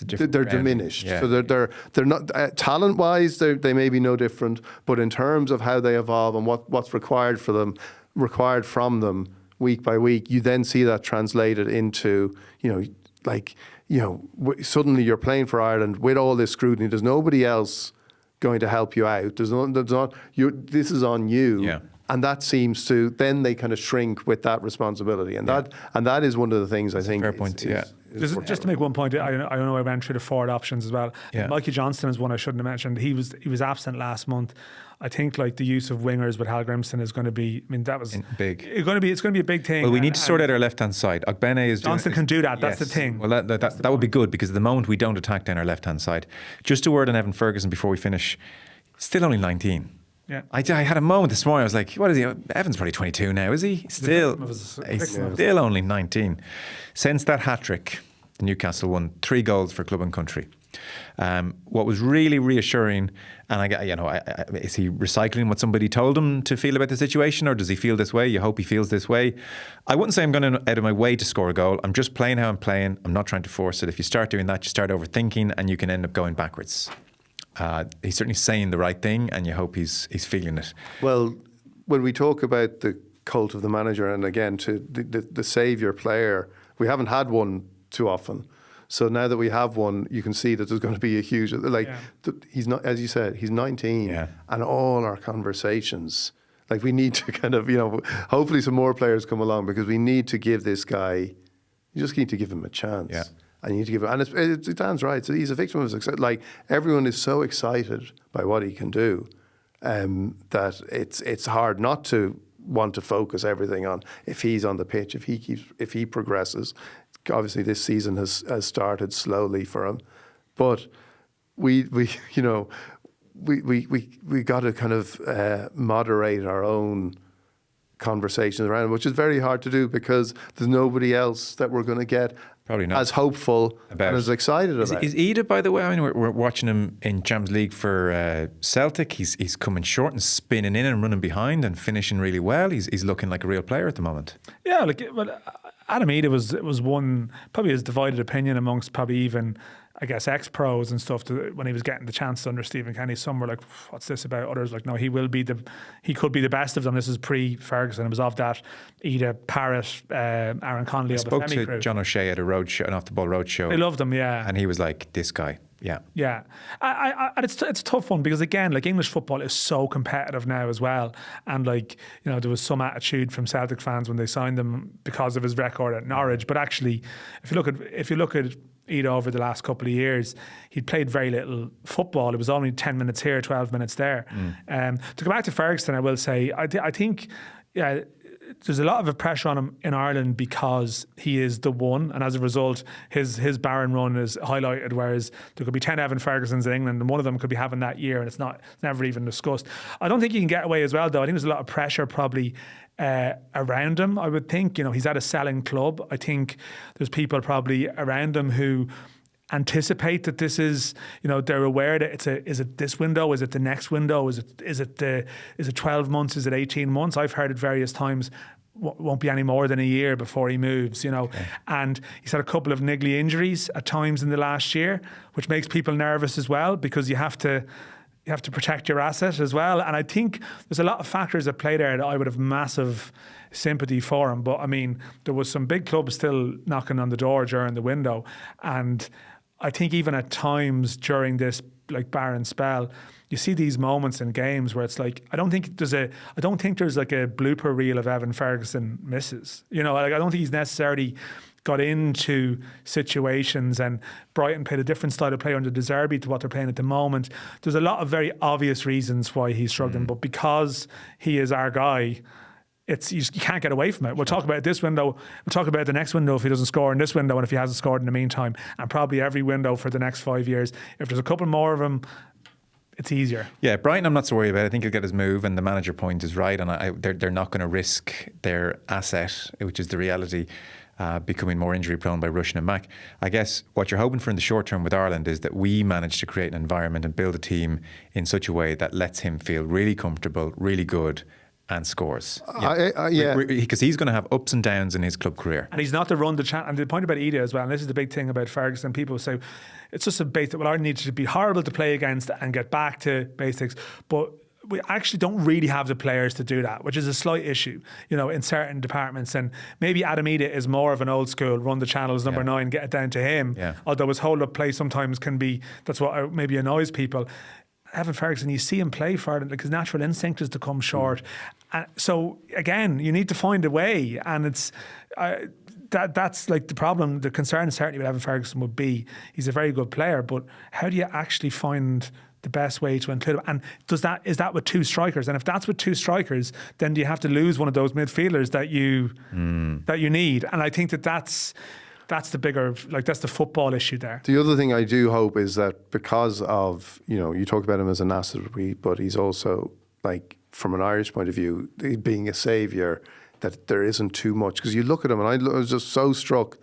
they're diminished. Yeah. So they're not talent-wise, they may be no different, but in terms of how they evolve and what's required from them week by week, you then see that translated into suddenly you're playing for Ireland with all this scrutiny. There's nobody else going to help you out. This is on you. Yeah. And that seems to, then they kind of shrink with that responsibility. And that is one of the things I think. Fair point, Just to make one point, I know I went through the forward options as well. Yeah. Mikey Johnston is one I shouldn't have mentioned. He was absent last month. I think like the use of wingers with Hallgrímsson is going to be. I mean, that was big. It's going to be a big thing. Well, we need to sort out our left hand side. Ogbene is Johnston can do that. That's the thing. Well, that would be good because at the moment we don't attack down our left hand side. Just a word on Evan Ferguson before we finish. Still only 19. Yeah. I had a moment this morning. I was like, what is he? Evan's probably 22 now, is he? Still only 19. Since that hat trick, the Newcastle won 3 goals for club and country. What was really reassuring, and is he recycling what somebody told him to feel about the situation, or does he feel this way? You hope he feels this way. I wouldn't say I'm going out of my way to score a goal. I'm just playing how I'm playing. I'm not trying to force it. If you start doing that, you start overthinking, and you can end up going backwards. He's certainly saying the right thing, and you hope he's feeling it. Well, when we talk about the cult of the manager, and again to the saviour player, we haven't had one too often. So now that we have one, you can see that there's going to be a huge, he's not, as you said, he's 19, and all our conversations, like we need to kind of, hopefully some more players come along, because we need to give this guy, you just need to give him a chance. Yeah. And you need to give him, and Dan's right, so he's a victim of success. Like, everyone is so excited by what he can do, that it's hard not to want to focus everything on if he's on the pitch, if he progresses. Obviously, this season has started slowly for him, but we got to kind of moderate our own conversations around it, which is very hard to do because there's nobody else that we're going to get probably not as hopeful and as excited about. Is Ida, by the way? I mean, we're watching him in Champions League for Celtic. He's coming short and spinning in and running behind and finishing really well. He's looking like a real player at the moment. Yeah, Adam Ida was one, probably his divided opinion amongst probably even, I guess, ex-pros and stuff when he was getting the chance under Stephen Kenny. Some were like, what's this about? Others like, no, he could be the best of them. This is pre-Ferguson. It was of that Ida, Parrott, Aaron Connolly. I spoke to John O'Shea at a roadshow, an off-the-ball roadshow. They loved him, yeah. And he was like, this guy. Yeah. Yeah. And it's a tough one because, again, like, English football is so competitive now as well. And, there was some attitude from Celtic fans when they signed him because of his record at Norwich. But actually, if you look at Ida over the last couple of years, he'd played very little football. It was only 10 minutes here, 12 minutes there. To go back to Ferguson, I will say, I think, there's a lot of pressure on him in Ireland because he is the one, and as a result, his Barron run is highlighted, whereas there could be 10 Evan Fergusons in England, and one of them could be having that year, and it's never even discussed. I don't think he can get away as well, though. I think there's a lot of pressure probably around him. I would think, he's at a selling club. I think there's people probably around him who anticipate that this is, they're aware that is it this window, is it the next window, is it 12 months, is it 18 months? I've heard it various times, won't be any more than a year before he moves, Okay. And he's had a couple of niggly injuries at times in the last year, which makes people nervous as well, because you have to protect your asset as well. And I think there's a lot of factors at play there that I would have massive sympathy for him. But I mean, there was some big clubs still knocking on the door during the window, and I think even at times during this barren spell, you see these moments in games where it's like, I don't think there's like a blooper reel of Evan Ferguson misses. I don't think he's necessarily got into situations, and Brighton played a different style of play under De Zerbi to what they're playing at the moment. There's a lot of very obvious reasons why he's struggling, but because he is our guy, you can't get away from it. We'll talk about this window. We'll talk about the next window if he doesn't score in this window, and if he hasn't scored in the meantime, and probably every window for the next 5 years. If there's a couple more of them, it's easier. Yeah, Brighton, I'm not so worried about. I think he'll get his move, and the manager point is right. And they're not going to risk their asset, which is the reality, becoming more injury prone by rushing him back. I guess what you're hoping for in the short term with Ireland is that we manage to create an environment and build a team in such a way that lets him feel really comfortable, really good, and scores. Because he's going to have ups and downs in his club career. And he's not the and the point about Ida as well, and this is the big thing about Ferguson, people say it's just a basic, Ireland needs to be horrible to play against and get back to basics, but we actually don't really have the players to do that, which is a slight issue, in certain departments. And maybe Adam Ida is more of an old school, run the channels, number 9, get it down to him. Yeah. Although his hold-up play sometimes can be, that's what maybe annoys people. Evan Ferguson, you see him play for it, his natural instinct is to come short. And so again, you need to find a way, and it's that's like the problem. The concern certainly with Evan Ferguson would be he's a very good player, but how do you actually find the best way to include him? And is that with 2 strikers? And if that's with 2 strikers, then do you have to lose one of those midfielders that you need? And I think that's the bigger, that's the football issue there. The other thing I do hope is that because of, you talk about him as an asset, but he's also, from an Irish point of view, being a saviour, that there isn't too much. Because you look at him, and I was just so struck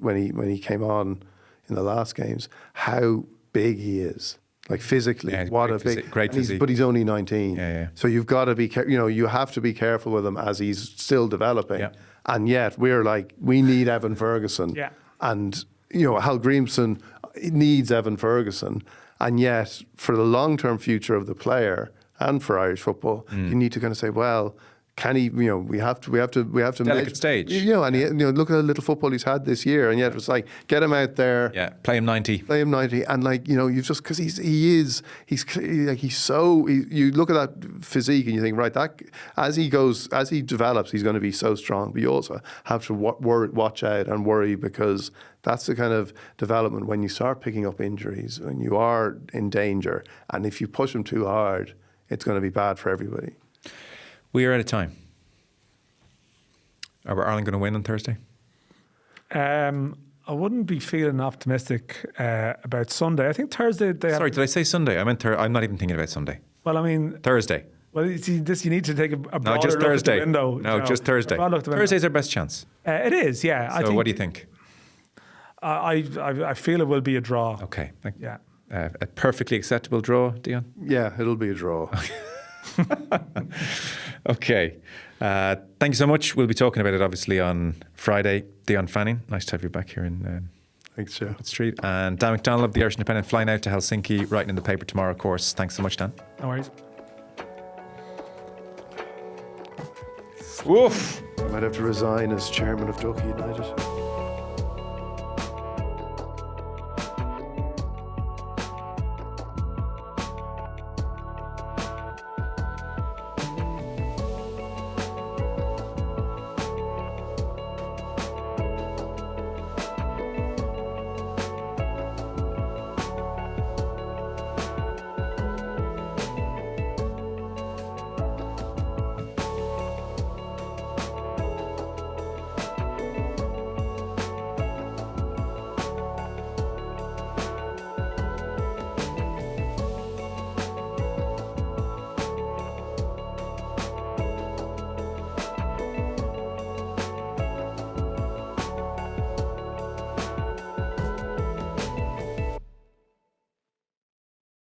when he came on in the last games, how big he is. Like physically, Yeah, what great a big, great physique. but he's only 19. Yeah. So you've got to be, you have to be careful with him as he's still developing. Yeah. And yet we're like, we need Evan Ferguson. Yeah. And, Hallgrímsson needs Evan Ferguson. And yet for the long-term future of the player and for Irish football, you need to kind of say, well, can he? We have to. Delicate stage. And he, look at the little football he's had this year, and yet it's like get him out there. Yeah, play him 90. And you've just because you look at that physique and you think, right, that as he develops, he's going to be so strong. But you also have to watch out and worry, because that's the kind of development when you start picking up injuries and you are in danger. And if you push him too hard, it's going to be bad for everybody. We are out of time. Are Ireland going to win on Thursday? I wouldn't be feeling optimistic about Sunday. I think Thursday Sorry, did I say Sunday? I meant I'm not even thinking about Sunday. Well, I mean, Thursday. well, you see, you need to take a broader No, just look Thursday. at the window. No, just Thursday. A broad look at the window. Thursday's our best chance. It is, yeah. So what do you think? I feel it will be a draw. Okay. Yeah. A perfectly acceptable draw, Dion? Yeah, it'll be a draw. Okay. Thank you so much. We'll be talking about it obviously on Friday. Dion Fanning, nice to have you back here in Thanks, Joe. Street. And Dan McDonnell of the Irish Independent flying out to Helsinki, writing in the paper tomorrow, of course. Thanks so much, Dan. No worries. Woof. I might have to resign as chairman of Ducky United.